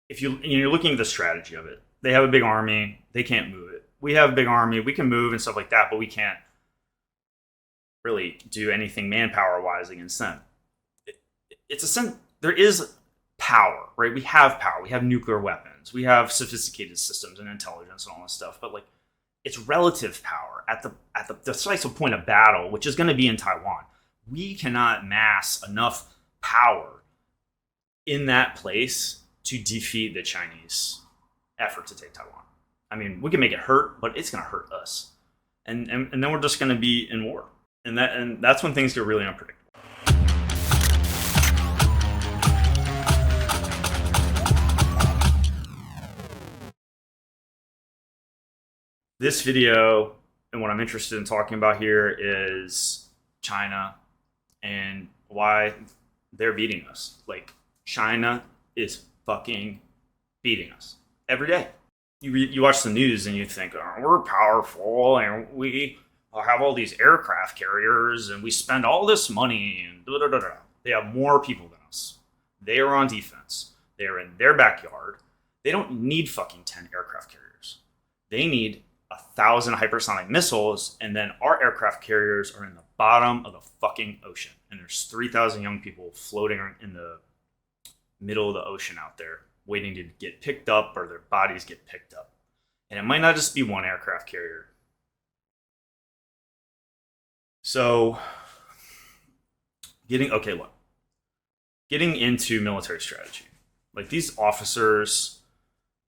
if you're looking at the strategy of it, they have a big army, they can't move it. We have a big army, we can move and stuff like that, but we can't really do anything manpower wise against them. It's a sense there is power, right? We have power. We have nuclear weapons. We have sophisticated systems and intelligence and all this stuff. But like, it's relative power at the decisive point of battle, which is going to be in Taiwan. We cannot mass enough power in that place to defeat the Chinese effort to take Taiwan. I mean, we can make it hurt, but it's going to hurt us, and then we're just going to be in war, and that's when things get really unpredictable. This video and what I'm interested in talking about here is China and why they're beating us. Like, China is fucking beating us every day. You watch the news and you think, oh, we're powerful and we have all these aircraft carriers and we spend all this money and da da da da. They have more people than us. They are on defense. They are in their backyard. They don't need fucking 10 aircraft carriers. They need 1,000 hypersonic missiles, and then our aircraft carriers are in the bottom of the fucking ocean. And there's 3,000 young people floating in the middle of the ocean out there waiting to get picked up, or their bodies get picked up. And it might not just be one aircraft carrier. So, getting into military strategy. Like, these officers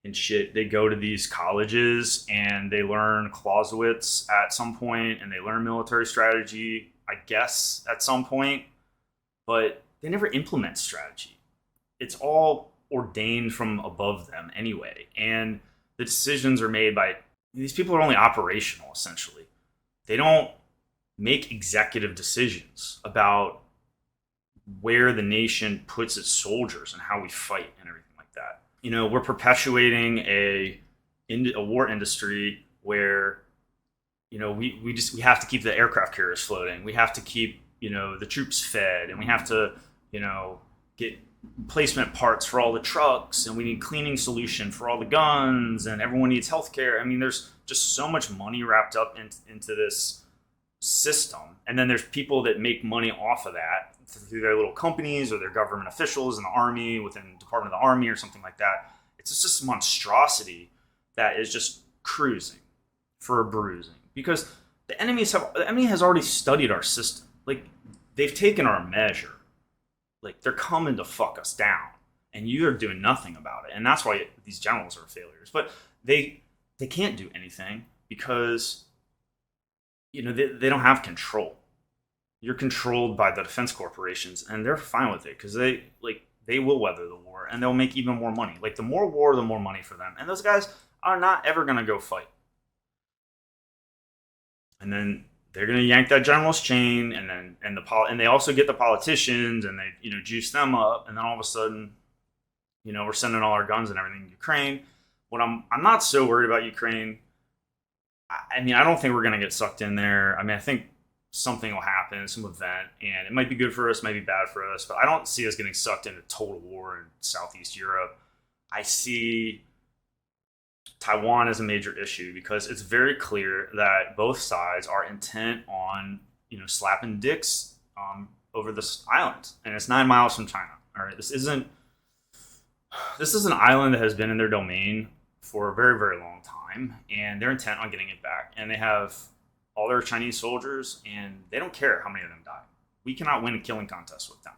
and shit, they go to these colleges and they learn Clausewitz at some point, and they learn military strategy, I guess, at some point, but they never implement strategy. It's all ordained from above them anyway, and the decisions are made by these people. Are only operational, essentially. They don't make executive decisions about where the nation puts its soldiers and how we fight and everything like that. You know, we're perpetuating a war industry where, you know, we have to keep the aircraft carriers floating. We have to keep, you know, the troops fed, and we have to, you know, get replacement parts for all the trucks, and we need cleaning solution for all the guns, and everyone needs healthcare. I mean, there's just so much money wrapped up into this system, and then there's people that make money off of that through their little companies or their government officials in the army, within the Department of the Army or something like that. It's just this monstrosity that is just cruising for a bruising, because the enemy has already studied our system. Like, they've taken our measure. Like, they're coming to fuck us down, and you're doing nothing about it. And that's why these generals are failures. But they can't do anything because, you know, they don't have control. You're controlled by the defense corporations, and they're fine with it because they will weather the war, and they'll make even more money. Like, the more war, the more money for them. And those guys are not ever going to go fight. And then they're going to yank that general's chain, and they also get the politicians, and they, you know, juice them up, and then all of a sudden, you know, we're sending all our guns and everything to Ukraine. What I'm not so worried about Ukraine. I mean, I don't think we're going to get sucked in there. I mean, I think something will happen, some event, and it might be good for us, might be bad for us, but I don't see us getting sucked into total war in Southeast Europe. I see Taiwan as a major issue because it's very clear that both sides are intent on, you know, slapping dicks over this island, and it's 9 miles from China. All right, this is an island that has been in their domain for a very, very long time, and they're intent on getting it back. And they have all their Chinese soldiers, and they don't care how many of them die. We cannot win a killing contest with them.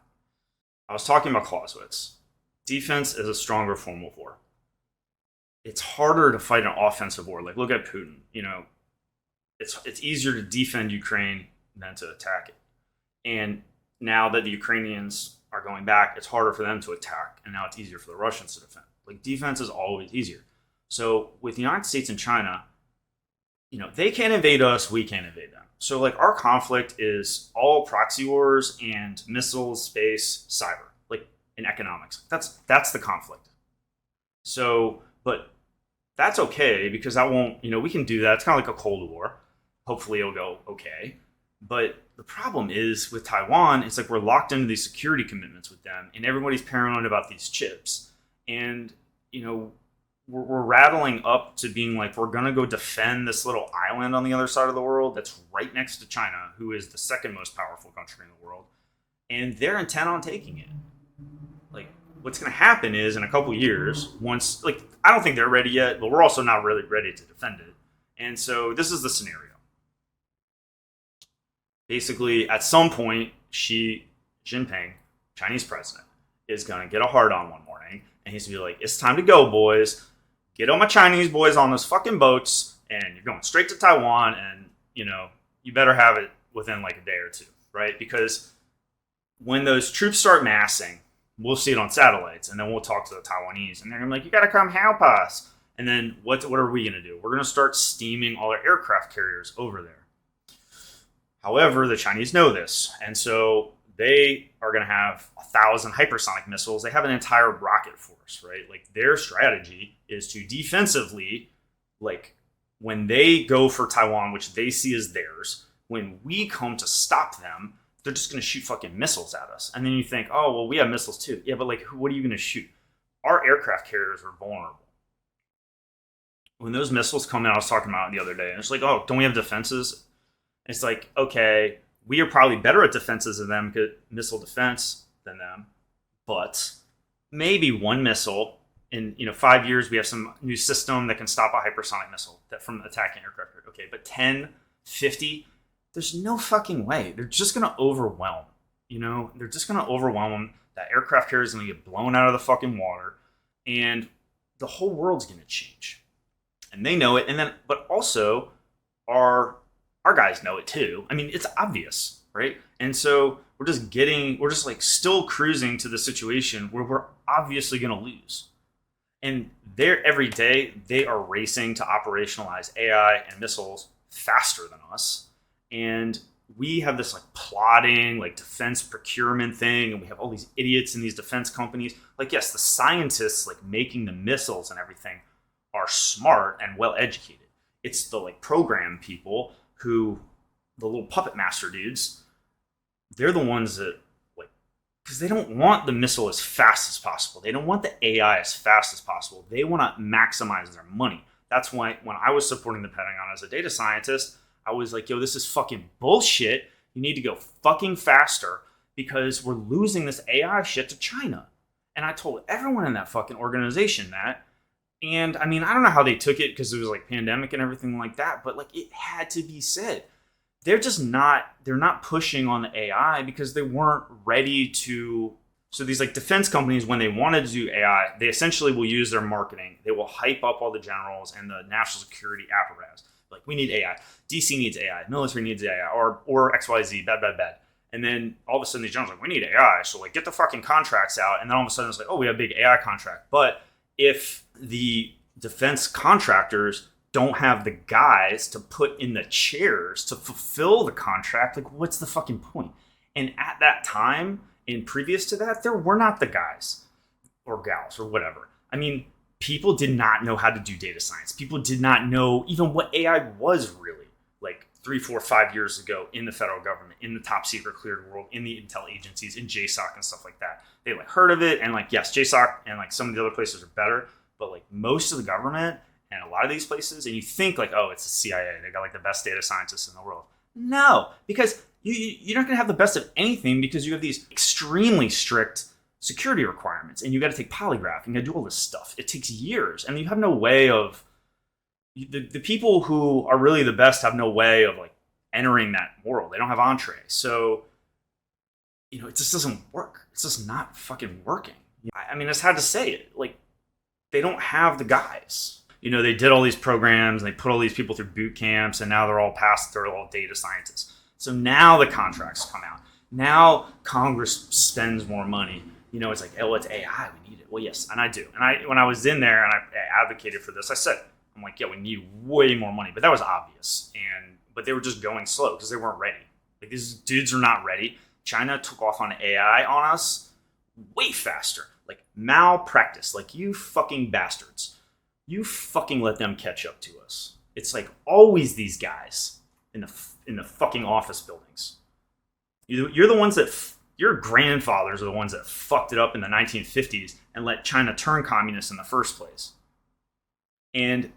I was talking about Clausewitz. Defense is a stronger form of war. It's harder to fight an offensive war. Like, look at Putin. You know, it's easier to defend Ukraine than to attack it. And now that the Ukrainians are going back, it's harder for them to attack, and now it's easier for the Russians to defend. Like, defense is always easier. So with the United States and China, you know, they can't invade us, we can't invade them. So, like, our conflict is all proxy wars and missiles, space, cyber, like, in economics. That's the conflict. So, but that's okay, because that won't, you know, we can do that. It's kind of like a Cold War. Hopefully it'll go okay. But the problem is with Taiwan, it's like we're locked into these security commitments with them, and everybody's paranoid about these chips. And, you know, we're rattling up to being like, we're going to go defend this little island on the other side of the world that's right next to China, who is the second most powerful country in the world. And they're intent on taking it. Like, what's going to happen is in a couple years, once, like, I don't think they're ready yet, but we're also not really ready to defend it. And so this is the scenario. Basically, at some point, Xi Jinping, Chinese president, is going to get a hard on one morning, and he's going to be like, it's time to go, boys. Get all my Chinese boys on those fucking boats, and you're going straight to Taiwan, and, you better have it within like a day or two, right? Because when those troops start massing, we'll see it on satellites, and then we'll talk to the Taiwanese, and they're going to be like, you got to come help us. And then what are we going to do? We're going to start steaming all our aircraft carriers over there. However, the Chinese know this, and so they are going to have 1,000 hypersonic missiles. They have an entire rocket force, right? Like, their strategy is to defensively, like, when they go for Taiwan, which they see as theirs, when we come to stop them, they're just going to shoot fucking missiles at us. And then you think, oh, well, we have missiles too. Yeah, but like, what are you going to shoot? Our aircraft carriers are vulnerable. When those missiles come in, I was talking about it the other day, and it's like, oh, don't we have defenses? And it's like, okay, we are probably better at defenses than them, missile defense than them, but maybe one missile in 5 years, we have some new system that can stop a hypersonic missile from attacking aircraft. Okay, but 10, 50, there's no fucking way. They're just going to overwhelm. They're just going to overwhelm them. That aircraft carrier is going to get blown out of the fucking water, and the whole world's going to change. And they know it. And then, but also, our guys know it too. I mean, it's obvious, right? And so we're just like still cruising to the situation where we're obviously going to lose. And every day they are racing to operationalize AI and missiles faster than us. And we have this like plotting, like defense procurement thing, and we have all these idiots in these defense companies. Like, yes, the scientists like making the missiles and everything are smart and well educated. It's the like program people who, the little puppet master dudes, they're the ones that like, because they don't want the missile as fast as possible. They don't want the AI as fast as possible. They want to maximize their money. That's why when I was supporting the Pentagon as a data scientist, I was like, yo, this is fucking bullshit. You need to go fucking faster because we're losing this AI shit to China. And I told everyone in that fucking organization that. And I mean, I don't know how they took it because it was like pandemic and everything like that, but like it had to be said. They're not pushing on the AI because they weren't ready to. So these like defense companies, when they wanted to do AI, they essentially will use their marketing. They will hype up all the generals and the national security apparatus. Like, we need AI. DC needs AI. Military needs AI. Or XYZ, bad. And then all of a sudden these generals are like, we need AI. So like, get the fucking contracts out. And then all of a sudden it's like, oh, we have a big AI contract. But if the defense contractors don't have the guys to put in the chairs to fulfill the contract, like, what's the fucking point? And at that time, and previous to that, there were not the guys or gals or whatever. I mean, people did not know how to do data science. People did not know even what AI was really, like 3, 4, 5 years ago in the federal government, in the top secret cleared world, in the intel agencies, in JSOC and stuff like that. They like heard of it, and like, yes, JSOC and like some of the other places are better, but like most of the government and a lot of these places, and you think like, oh, it's the CIA. They got like the best data scientists in the world. No, because you're not going to have the best of anything because you have these extremely strict security requirements, and you got to take polygraph and you got to do all this stuff. It takes years, and you have no way of the people who are really the best have no way of like entering that world. They don't have entree, so it just doesn't work. It's just not fucking working. I mean, it's hard to say it. Like, they don't have the guys. They did all these programs and they put all these people through boot camps, and now they're all passed. They're all data scientists. So now the contracts come out. Now Congress spends more money. It's like, oh, it's AI. We need it. Well, yes, and I do. And when I was in there and I advocated for this, I said, I'm like, yeah, we need way more money. But that was obvious. But they were just going slow because they weren't ready. Like, these dudes are not ready. China took off on AI on us way faster. Like, malpractice. Like, you fucking bastards. You fucking let them catch up to us. It's like always these guys in the fucking office buildings. You're the ones that your grandfathers are the ones that fucked it up in the 1950s and let China turn communist in the first place. And,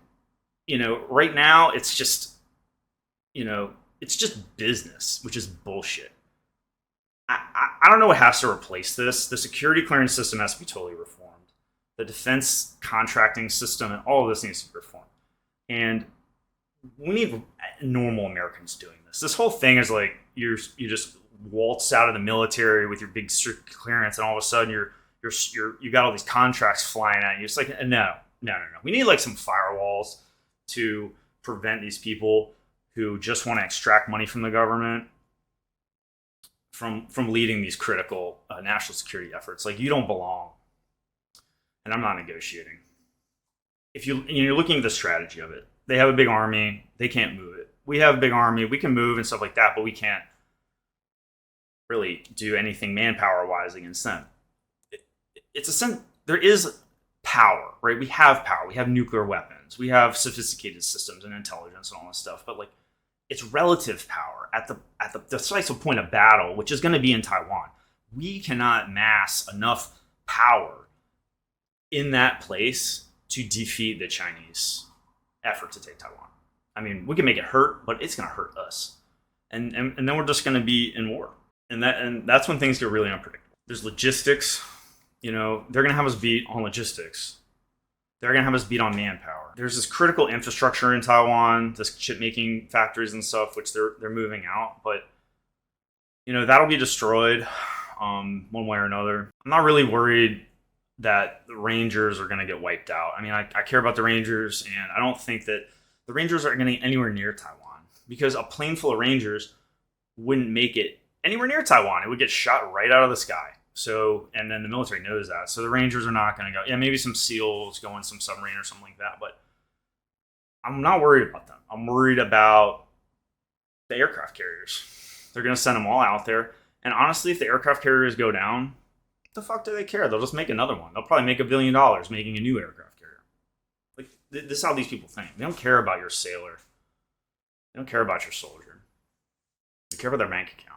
right now it's just business, which is bullshit. I don't know what has to replace this. The security clearance system has to be totally reformed. The defense contracting system and all of this needs to be reformed. And we need normal Americans doing this. This whole thing is like you just waltz out of the military with your big strict clearance, and all of a sudden you got all these contracts flying at you. It's like no. We need like some firewalls to prevent these people who just want to extract money from the government from leading these critical national security efforts. Like, you don't belong, and I'm not negotiating. If you're looking at the strategy of it, they have a big army, they can't move it. We have a big army, we can move and stuff like that, but we can't really do anything manpower wise against them. It's a sense there is power, right? We have power, we have nuclear weapons, we have sophisticated systems and intelligence and all this stuff, but like, it's relative power at the decisive point of battle, which is going to be in Taiwan. We cannot mass enough power in that place to defeat the Chinese effort to take Taiwan. I mean, we can make it hurt, but it's going to hurt us, and then we're just going to be in war, and that's when things get really unpredictable. There's logistics. They're going to have us beat on logistics. They're going to have us beat on manpower. There's this critical infrastructure in Taiwan, this chip-making factories and stuff, which they're moving out. But, that'll be destroyed one way or another. I'm not really worried that the Rangers are going to get wiped out. I mean, I care about the Rangers, and I don't think that the Rangers are going to get anywhere near Taiwan, because a plane full of Rangers wouldn't make it anywhere near Taiwan. It would get shot right out of the sky. So, and then the military knows that. So the Rangers are not going to go. Yeah, maybe some SEALs go in some submarine or something like that. But I'm not worried about them. I'm worried about the aircraft carriers. They're going to send them all out there. And honestly, if the aircraft carriers go down, what the fuck do they care? They'll just make another one. They'll probably make $1 billion making a new aircraft carrier. Like, this is how these people think. They don't care about your sailor. They don't care about your soldier. They care about their bank account.